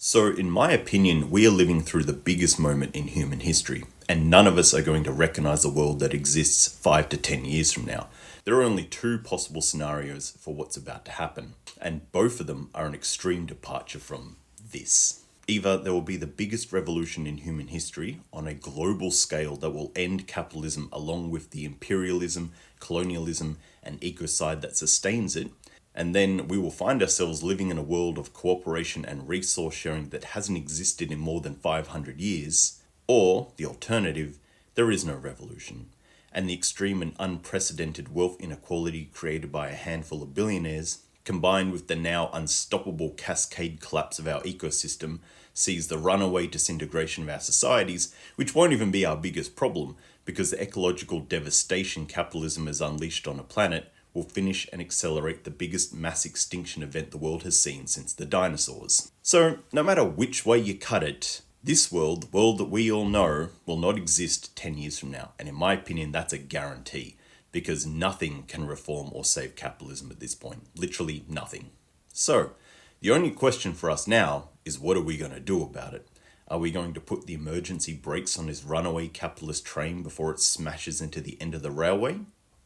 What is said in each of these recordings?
So, in my opinion, we are living through the biggest moment in human history, and none of us are going to recognize a world that exists 5 to 10 years from now. There are only two possible scenarios for what's about to happen, and both of them are an extreme departure from this. Either there will be the biggest revolution in human history on a global scale that will end capitalism along with the imperialism, colonialism, and ecocide that sustains it, and then we will find ourselves living in a world of cooperation and resource sharing that hasn't existed in more than 500 years. Or, the alternative, there is no revolution. And the extreme and unprecedented wealth inequality created by a handful of billionaires, combined with the now unstoppable cascade collapse of our ecosystem, sees the runaway disintegration of our societies, which won't even be our biggest problem, because the ecological devastation capitalism has unleashed on a planet will finish and accelerate the biggest mass extinction event the world has seen since the dinosaurs. So, no matter which way you cut it, this world, the world that we all know, will not exist 10 years from now. And in my opinion, that's a guarantee, because nothing can reform or save capitalism at this point. Literally nothing. So, the only question for us now is, what are we going to do about it? Are we going to put the emergency brakes on this runaway capitalist train before it smashes into the end of the railway?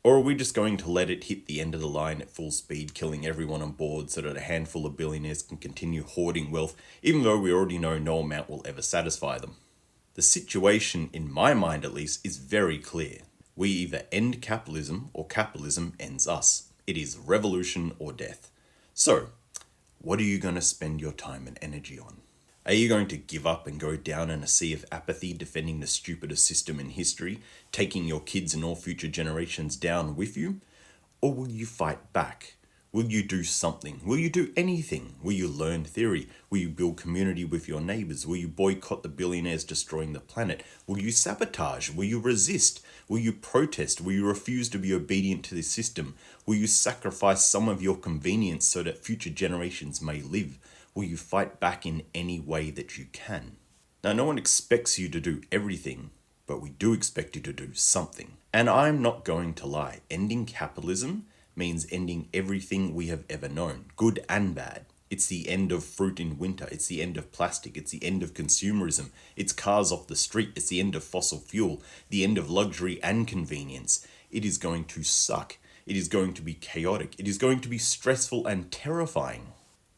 Or are we just going to let it hit the end of the line at full speed, killing everyone on board so that a handful of billionaires can continue hoarding wealth, even though we already know no amount will ever satisfy them? The situation, in my mind at least, is very clear. We either end capitalism or capitalism ends us. It is revolution or death. So, what are you going to spend your time and energy on? Are you going to give up and go down in a sea of apathy defending the stupidest system in history, taking your kids and all future generations down with you? Or will you fight back? Will you do something? Will you do anything? Will you learn theory? Will you build community with your neighbors? Will you boycott the billionaires destroying the planet? Will you sabotage? Will you resist? Will you protest? Will you refuse to be obedient to the system? Will you sacrifice some of your convenience so that future generations may live? Will you fight back in any way that you can? Now, no one expects you to do everything, but we do expect you to do something. And I'm not going to lie, ending capitalism means ending everything we have ever known, good and bad. It's the end of fruit in winter, it's the end of plastic, it's the end of consumerism, it's cars off the street, it's the end of fossil fuel, the end of luxury and convenience. It is going to suck, it is going to be chaotic, it is going to be stressful and terrifying.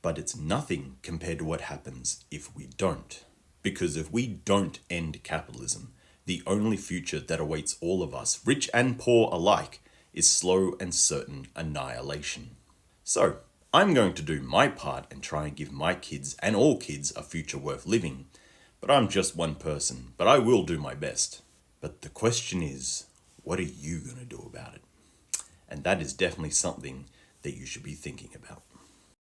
But it's nothing compared to what happens if we don't. Because if we don't end capitalism, the only future that awaits all of us, rich and poor alike, is slow and certain annihilation. So, I'm going to do my part and try and give my kids and all kids a future worth living. But I'm just one person, but I will do my best. But the question is, what are you going to do about it? And that is definitely something that you should be thinking about.